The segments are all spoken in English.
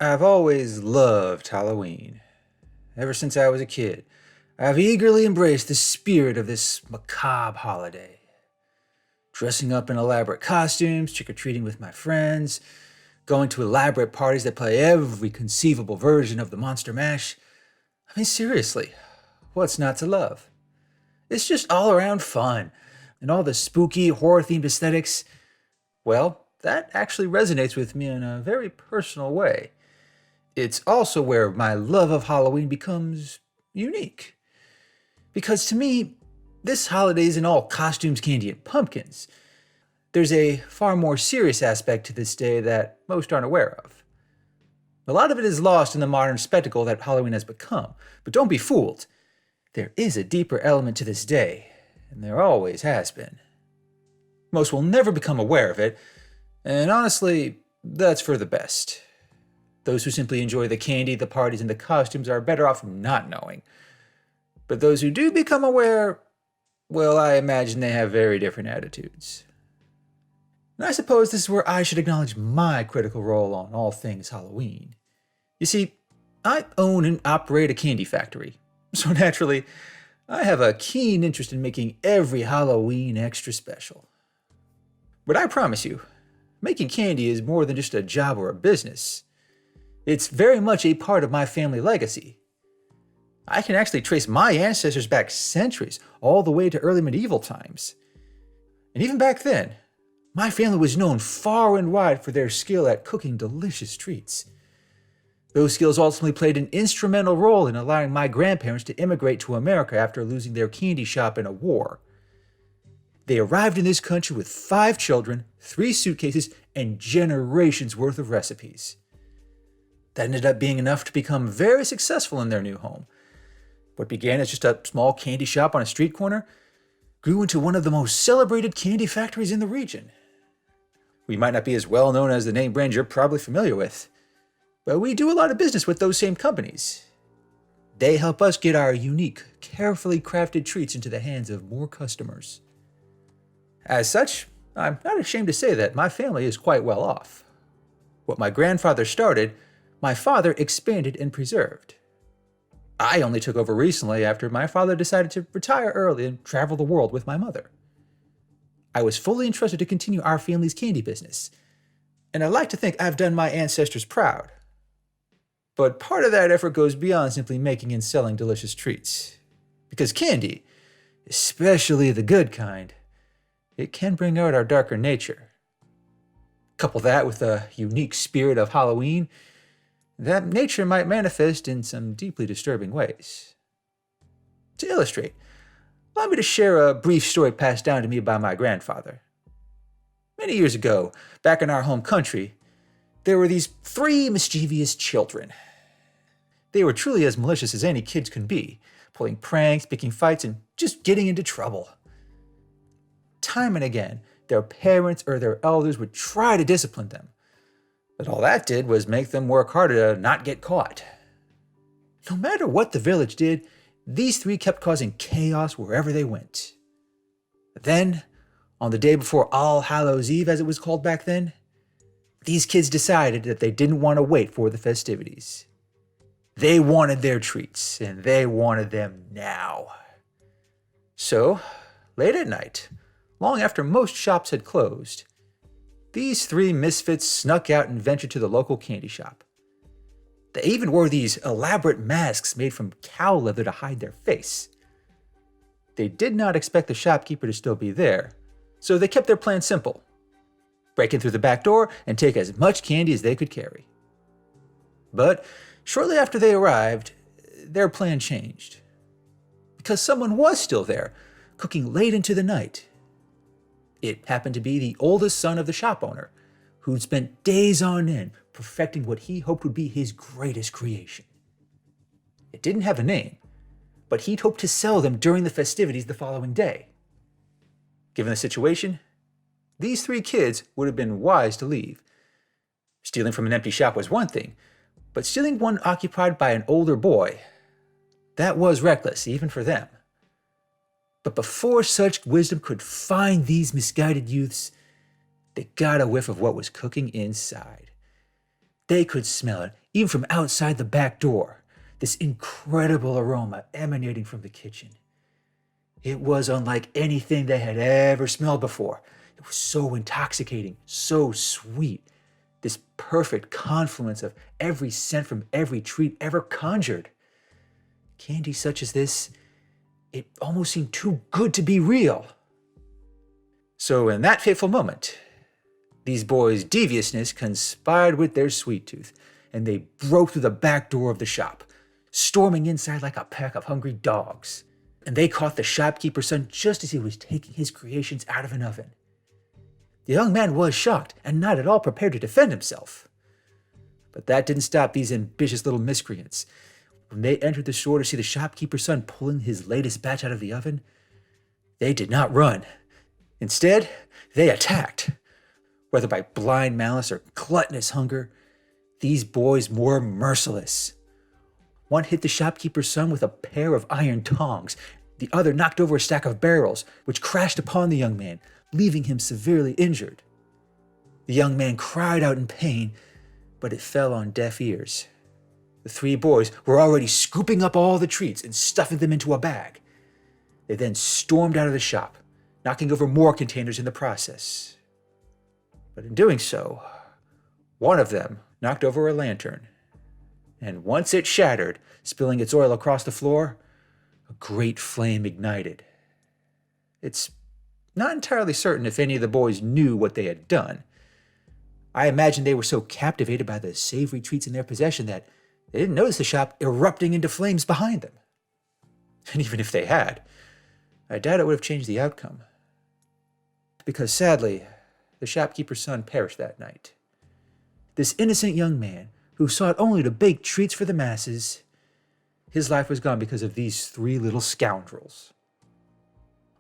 I've always loved Halloween. Ever since I was a kid, I've eagerly embraced the spirit of this macabre holiday. Dressing up in elaborate costumes, trick-or-treating with my friends, going to elaborate parties that play every conceivable version of the Monster Mash. I mean, seriously, what's not to love? It's just all around fun, and all the spooky, horror-themed aesthetics, well, that actually resonates with me in a very personal way. It's also where my love of Halloween becomes unique. Because to me, this holiday isn't all costumes, candy, and pumpkins. There's a far more serious aspect to this day that most aren't aware of. A lot of it is lost in the modern spectacle that Halloween has become, but don't be fooled. There is a deeper element to this day, and there always has been. Most will never become aware of it, and honestly, that's for the best. Those who simply enjoy the candy, the parties, and the costumes are better off not knowing. But those who do become aware, well, I imagine they have very different attitudes. And I suppose this is where I should acknowledge my critical role on all things Halloween. You see, I own and operate a candy factory, so naturally, I have a keen interest in making every Halloween extra special. But I promise you, making candy is more than just a job or a business. It's very much a part of my family legacy. I can actually trace my ancestors back centuries, all the way to early medieval times. And even back then, my family was known far and wide for their skill at cooking delicious treats. Those skills ultimately played an instrumental role in allowing my grandparents to immigrate to America after losing their candy shop in a war. They arrived in this country with 5 children, 3 suitcases, and generations worth of recipes. That ended up being enough to become very successful in their new home. What began as just a small candy shop on a street corner grew into one of the most celebrated candy factories in the region. We might not be as well known as the name brand you're probably familiar with, but we do a lot of business with those same companies. They help us get our unique, carefully crafted treats into the hands of more customers. As such, I'm not ashamed to say that my family is quite well off. What my grandfather started, my father expanded and preserved. I only took over recently after my father decided to retire early and travel the world with my mother. I was fully entrusted to continue our family's candy business, and I like to think I've done my ancestors proud. But part of that effort goes beyond simply making and selling delicious treats. Because candy, especially the good kind, it can bring out our darker nature. Couple that with the unique spirit of Halloween, that nature might manifest in some deeply disturbing ways. To illustrate, allow me to share a brief story passed down to me by my grandfather. Many years ago, back in our home country, there were these 3 mischievous children. They were truly as malicious as any kids can be, pulling pranks, picking fights, and just getting into trouble. Time and again, their parents or their elders would try to discipline them, but all that did was make them work harder to not get caught. No matter what the village did, these 3 kept causing chaos wherever they went. But then, on the day before All Hallows Eve, as it was called back then, these kids decided that they didn't want to wait for the festivities. They wanted their treats, and they wanted them now. So, late at night, long after most shops had closed, these 3 misfits snuck out and ventured to the local candy shop. They even wore these elaborate masks made from cow leather to hide their face. They did not expect the shopkeeper to still be there, so they kept their plan simple: break in through the back door and take as much candy as they could carry. But shortly after they arrived, their plan changed. Because someone was still there, cooking late into the night. It happened to be the oldest son of the shop owner, who'd spent days on end perfecting what he hoped would be his greatest creation. It didn't have a name, but he'd hoped to sell them during the festivities the following day. Given the situation, these 3 kids would have been wise to leave. Stealing from an empty shop was one thing, but stealing one occupied by an older boy, that was reckless even for them. But before such wisdom could find these misguided youths, they got a whiff of what was cooking inside. They could smell it even from outside the back door, this incredible aroma emanating from the kitchen. It was unlike anything they had ever smelled before. It was so intoxicating, so sweet. This perfect confluence of every scent from every treat ever conjured. Candy such as this, it almost seemed too good to be real. So in that fateful moment, these boys' deviousness conspired with their sweet tooth, and they broke through the back door of the shop, storming inside like a pack of hungry dogs. And they caught the shopkeeper's son just as he was taking his creations out of an oven. The young man was shocked and not at all prepared to defend himself. But that didn't stop these ambitious little miscreants. When they entered the store to see the shopkeeper's son pulling his latest batch out of the oven, they did not run. Instead, they attacked. Whether by blind malice or gluttonous hunger, these boys were merciless. One hit the shopkeeper's son with a pair of iron tongs. The other knocked over a stack of barrels, which crashed upon the young man, leaving him severely injured. The young man cried out in pain, but it fell on deaf ears. The three boys were already scooping up all the treats and stuffing them into a bag. They then stormed out of the shop, knocking over more containers in the process. But in doing so, one of them knocked over a lantern, and once it shattered, spilling its oil across the floor, a great flame ignited. It's not entirely certain if any of the boys knew what they had done. I imagine they were so captivated by the savory treats in their possession that they didn't notice the shop erupting into flames behind them. And even if they had, I doubt it would have changed the outcome. Because sadly, the shopkeeper's son perished that night. This innocent young man, who sought only to bake treats for the masses, his life was gone because of these three little scoundrels.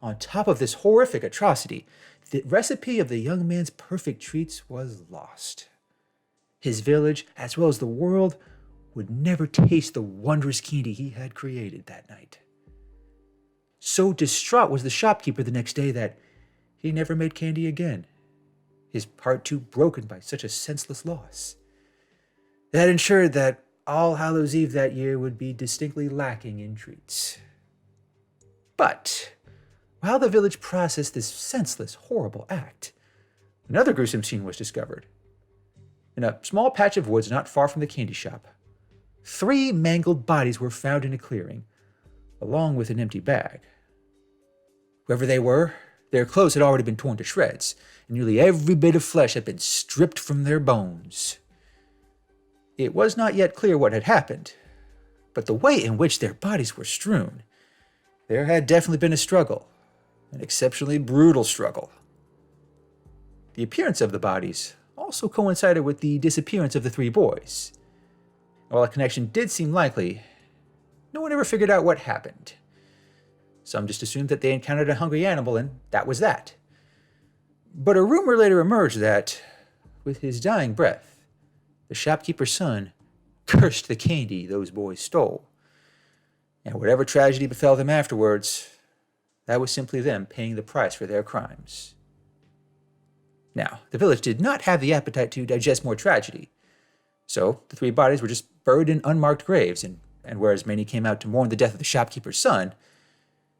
On top of this horrific atrocity, the recipe of the young man's perfect treats was lost. His village, as well as the world, would never taste the wondrous candy he had created that night. So distraught was the shopkeeper the next day that he never made candy again, his heart too broken by such a senseless loss. That ensured that All Hallows' Eve that year would be distinctly lacking in treats. But while the village processed this senseless, horrible act, another gruesome scene was discovered. In a small patch of woods not far from the candy shop, 3 mangled bodies were found in a clearing, along with an empty bag. Whoever they were, their clothes had already been torn to shreds, and nearly every bit of flesh had been stripped from their bones. It was not yet clear what had happened, but the way in which their bodies were strewn, there had definitely been a struggle, an exceptionally brutal struggle. The appearance of the bodies also coincided with the disappearance of the 3 boys. While a connection did seem likely, no one ever figured out what happened. Some just assumed that they encountered a hungry animal and that was that. But a rumor later emerged that, with his dying breath, the shopkeeper's son cursed the candy those boys stole. And whatever tragedy befell them afterwards, that was simply them paying the price for their crimes. Now, the village did not have the appetite to digest more tragedy, so the 3 bodies were just buried in unmarked graves, and whereas many came out to mourn the death of the shopkeeper's son,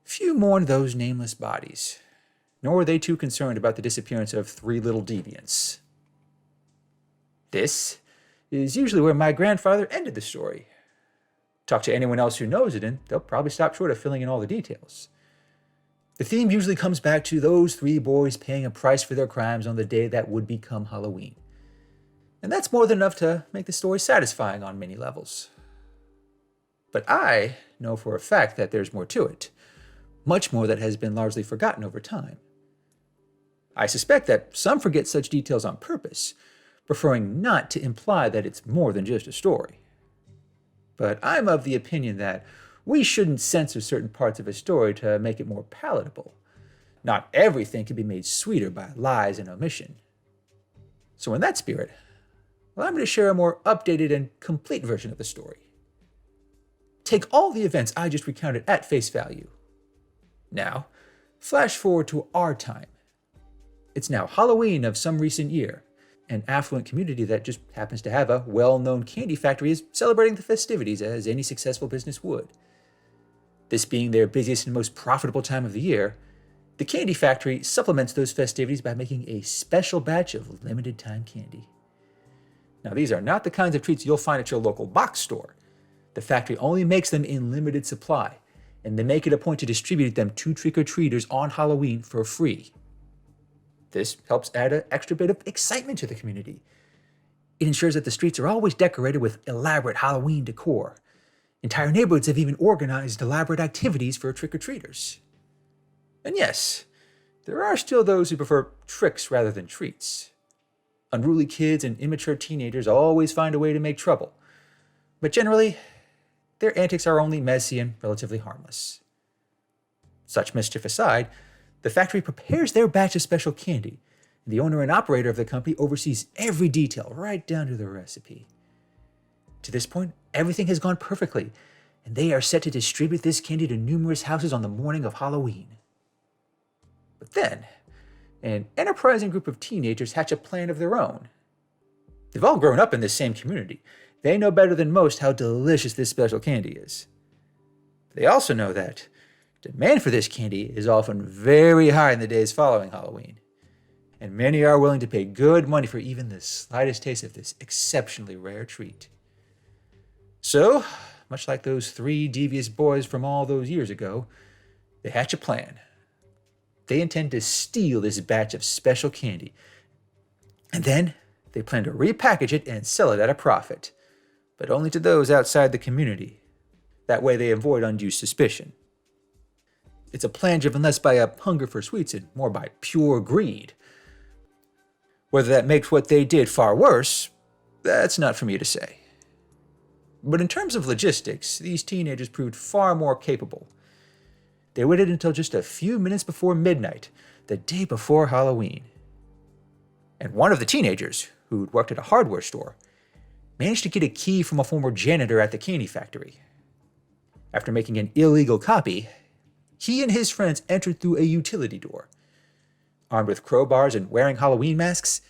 few mourned those nameless bodies, nor were they too concerned about the disappearance of 3 little deviants. This is usually where my grandfather ended the story. Talk to anyone else who knows it, and they'll probably stop short of filling in all the details. The theme usually comes back to those 3 boys paying a price for their crimes on the day that would become Halloween. And that's more than enough to make the story satisfying on many levels. But I know for a fact that there's more to it, much more that has been largely forgotten over time. I suspect that some forget such details on purpose, preferring not to imply that it's more than just a story. But I'm of the opinion that we shouldn't censor certain parts of a story to make it more palatable. Not everything can be made sweeter by lies and omission. So in that spirit, allow me to share a more updated and complete version of the story. Take all the events I just recounted at face value. Now, flash forward to our time. It's now Halloween of some recent year, An affluent community that just happens to have a well-known candy factory is celebrating the festivities as any successful business would. This being their busiest and most profitable time of the year, the candy factory supplements those festivities by making a special batch of limited time candy. Now, these are not the kinds of treats you'll find at your local box store. The factory only makes them in limited supply, and they make it a point to distribute them to trick-or-treaters on Halloween for free. This helps add an extra bit of excitement to the community. It ensures that the streets are always decorated with elaborate Halloween decor. Entire neighborhoods have even organized elaborate activities for trick-or-treaters. And yes, there are still those who prefer tricks rather than treats. Unruly kids and immature teenagers always find a way to make trouble. But generally, their antics are only messy and relatively harmless. Such mischief aside, the factory prepares their batch of special candy, and the owner and operator of the company oversees every detail, right down to the recipe. To this point, everything has gone perfectly, and they are set to distribute this candy to numerous houses on the morning of Halloween. But then, an enterprising group of teenagers hatch a plan of their own. They've all grown up in this same community. They know better than most how delicious this special candy is. They also know that demand for this candy is often very high in the days following Halloween, and many are willing to pay good money for even the slightest taste of this exceptionally rare treat. So, much like those 3 devious boys from all those years ago, they hatch a plan. They intend to steal this batch of special candy, and then they plan to repackage it and sell it at a profit, but only to those outside the community. That way they avoid undue suspicion. It's a plan driven less by a hunger for sweets and more by pure greed. Whether that makes what they did far worse, that's not for me to say. But in terms of logistics, these teenagers proved far more capable. They waited until just a few minutes before midnight, the day before Halloween. And one of the teenagers, who'd worked at a hardware store, managed to get a key from a former janitor at the candy factory. After making an illegal copy, he and his friends entered through a utility door. Armed with crowbars and wearing Halloween masks,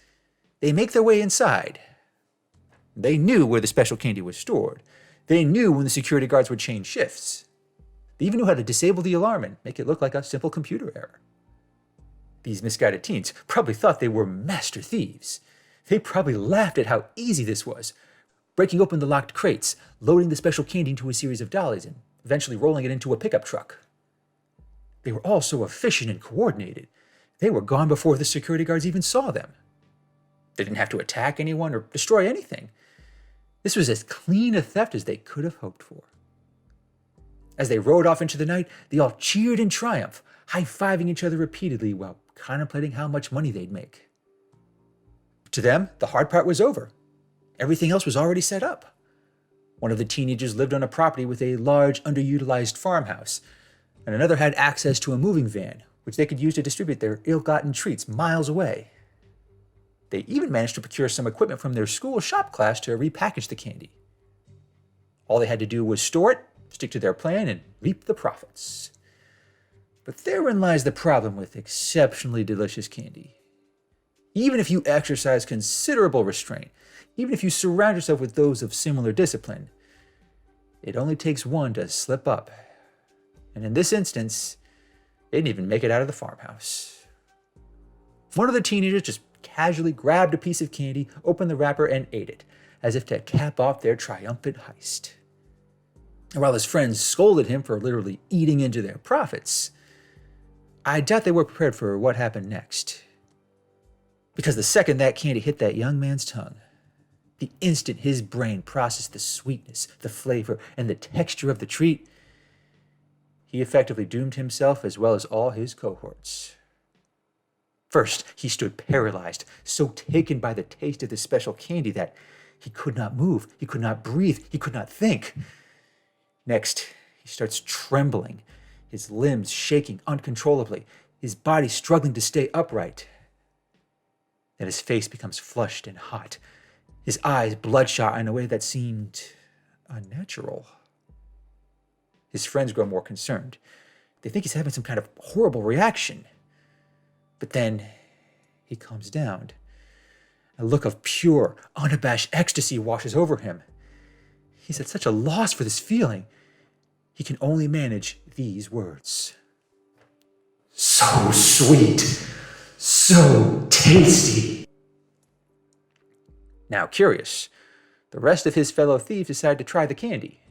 they make their way inside. They knew where the special candy was stored. They knew when the security guards would change shifts. They even knew how to disable the alarm and make it look like a simple computer error. These misguided teens probably thought they were master thieves. They probably laughed at how easy this was, breaking open the locked crates, loading the special candy into a series of dollies, and eventually rolling it into a pickup truck. They were all so efficient and coordinated. They were gone before the security guards even saw them. They didn't have to attack anyone or destroy anything. This was as clean a theft as they could have hoped for. As they rode off into the night, they all cheered in triumph, high-fiving each other repeatedly while contemplating how much money they'd make. To them, the hard part was over. Everything else was already set up. One of the teenagers lived on a property with a large, underutilized farmhouse, and another had access to a moving van, which they could use to distribute their ill-gotten treats miles away. They even managed to procure some equipment from their school shop class to repackage the candy. All they had to do was store it, stick to their plan, and reap the profits. But therein lies the problem with exceptionally delicious candy. Even if you exercise considerable restraint, even if you surround yourself with those of similar discipline, it only takes one to slip up. And in this instance, they didn't even make it out of the farmhouse. One of the teenagers just casually grabbed a piece of candy, opened the wrapper, and ate it, as if to cap off their triumphant heist. And while his friends scolded him for literally eating into their profits, I doubt they were prepared for what happened next. Because the second that candy hit that young man's tongue, the instant his brain processed the sweetness, the flavor, and the texture of the treat, he effectively doomed himself as well as all his cohorts. First, he stood paralyzed, so taken by the taste of the special candy that he could not move, he could not breathe, he could not think. Next, he starts trembling, his limbs shaking uncontrollably, his body struggling to stay upright. Then his face becomes flushed and hot, his eyes bloodshot in a way that seemed unnatural. His friends grow more concerned. They think he's having some kind of horrible reaction. But then he calms down, A look of pure, unabashed ecstasy washes over him. He's at such a loss for this feeling. He can only manage these words. So sweet, so tasty. Now curious, the rest of his fellow thieves decide to try the candy.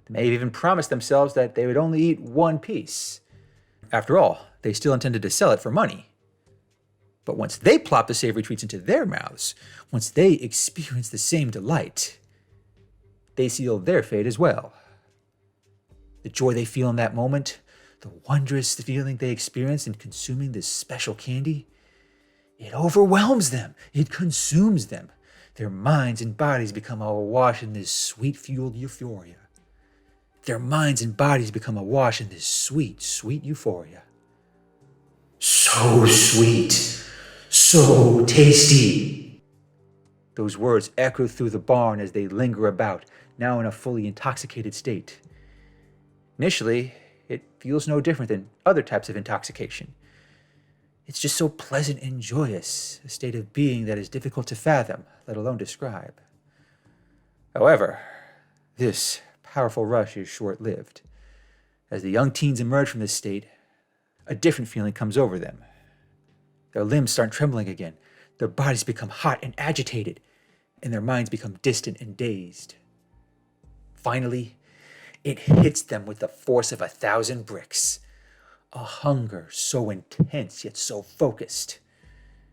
They may have even promised themselves that they would only eat one piece. After all, they still intended to sell it for money. But once they plop the savory treats into their mouths, once they experience the same delight, they seal their fate as well. The joy they feel in that moment, the wondrous feeling they experience in consuming this special candy, it overwhelms them, it consumes them. Their minds and bodies become awash in this sweet-fueled euphoria. Their minds and bodies become awash in this sweet, sweet euphoria. So sweet, so tasty. Those words echo through the barn as they linger about, now in a fully intoxicated state. Initially, it feels no different than other types of intoxication. It's just so pleasant and joyous, a state of being that is difficult to fathom, let alone describe. However, this powerful rush is short-lived. As the young teens emerge from this state, a different feeling comes over them. Their limbs start trembling again, their bodies become hot and agitated, and their minds become distant and dazed. Finally, it hits them with the force of 1,000 bricks. A hunger so intense yet so focused.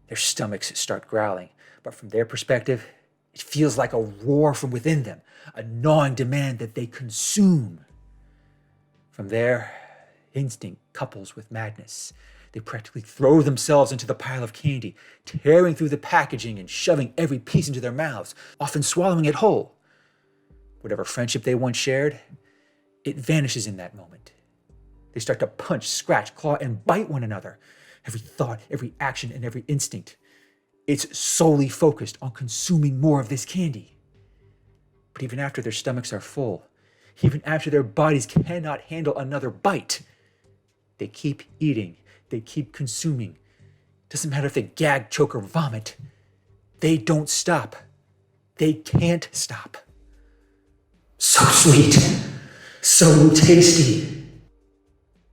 Their stomachs start growling, but from their perspective, it feels like a roar from within them, a gnawing demand that they consume. From there, instinct couples with madness. They practically throw themselves into the pile of candy, tearing through the packaging and shoving every piece into their mouths, often swallowing it whole. Whatever friendship they once shared, it vanishes in that moment. They start to punch, scratch, claw, and bite one another. Every thought, every action, and every instinct. It's solely focused on consuming more of this candy. But even after their stomachs are full, even after their bodies cannot handle another bite, they keep eating, they keep consuming. Doesn't matter if they gag, choke, or vomit. They don't stop. They can't stop. So sweet, so tasty.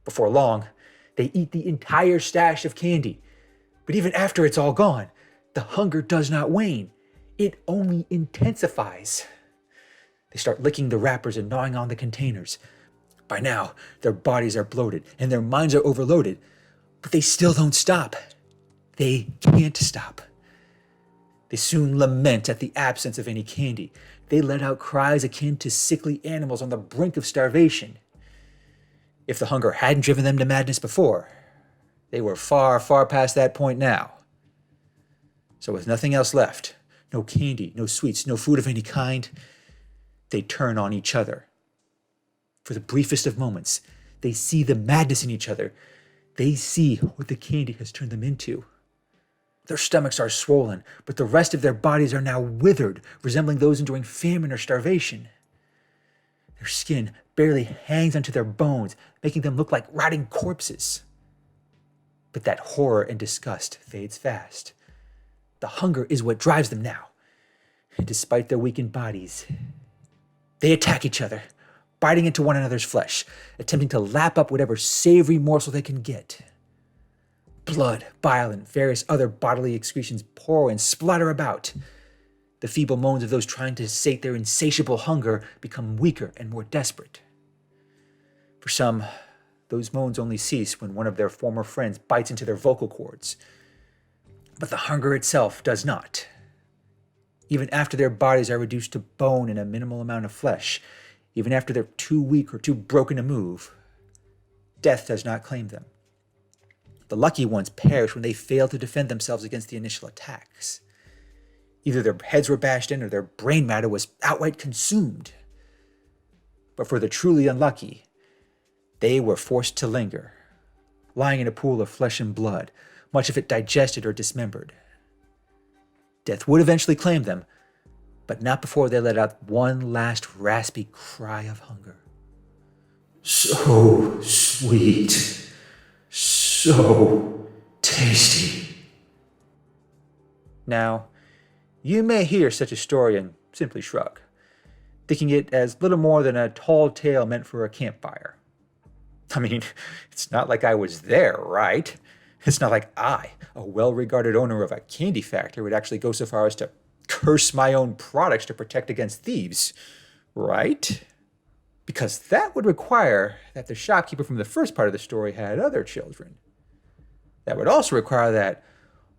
Before long, they eat the entire stash of candy. But even after it's all gone, the hunger does not wane. It only intensifies. They start licking the wrappers and gnawing on the containers. By now, their bodies are bloated and their minds are overloaded, but they still don't stop. They can't stop. They soon lament at the absence of any candy. They let out cries akin to sickly animals on the brink of starvation. If the hunger hadn't driven them to madness before, they were far, far past that point now. So with nothing else left, no candy, no sweets, no food of any kind, they turn on each other. For the briefest of moments, they see the madness in each other. They see what the candy has turned them into. Their stomachs are swollen, but the rest of their bodies are now withered, resembling those enduring famine or starvation. Their skin barely hangs onto their bones, making them look like rotting corpses. But that horror and disgust fades fast. The hunger is what drives them now. And despite their weakened bodies, they attack each other, biting into one another's flesh, attempting to lap up whatever savory morsel they can get. Blood, bile, and various other bodily excretions pour and splatter about. The feeble moans of those trying to sate their insatiable hunger become weaker and more desperate. For some, those moans only cease when one of their former friends bites into their vocal cords. But the hunger itself does not. Even after their bodies are reduced to bone and a minimal amount of flesh, even after they're too weak or too broken to move, death does not claim them. The lucky ones perish when they fail to defend themselves against the initial attacks. Either their heads were bashed in or their brain matter was outright consumed. But for the truly unlucky, they were forced to linger, lying in a pool of flesh and blood, much of it digested or dismembered. Death would eventually claim them, but not before they let out one last raspy cry of hunger. So sweet, so tasty. Now, You may hear such a story and simply shrug, thinking it as little more than a tall tale meant for a campfire. I mean, it's not like I was there, right? It's not like I, a well-regarded owner of a candy factory, would actually go so far as to curse my own products to protect against thieves, right? Because that would require that the shopkeeper from the first part of the story had other children. That would also require that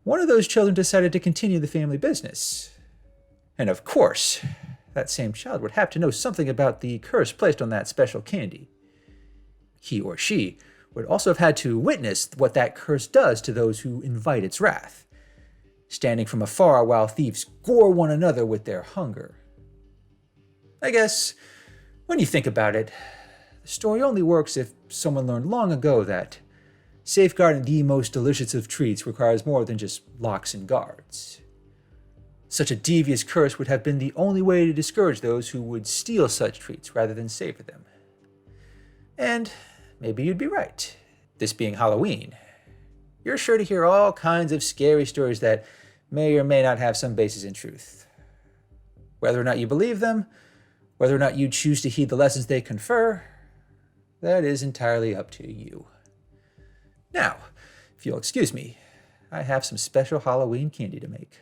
one of those children decided to continue the family business. And of course, that same child would have to know something about the curse placed on that special candy. He or she would also have had to witness what that curse does to those who invite its wrath, standing from afar while thieves gore one another with their hunger. I guess, when you think about it, the story only works if someone learned long ago that safeguarding the most delicious of treats requires more than just locks and guards. Such a devious curse would have been the only way to discourage those who would steal such treats rather than savor them. And maybe you'd be right. This being Halloween, you're sure to hear all kinds of scary stories that may or may not have some basis in truth. Whether or not you believe them, whether or not you choose to heed the lessons they confer, that is entirely up to you. Now, if you'll excuse me, I have some special Halloween candy to make.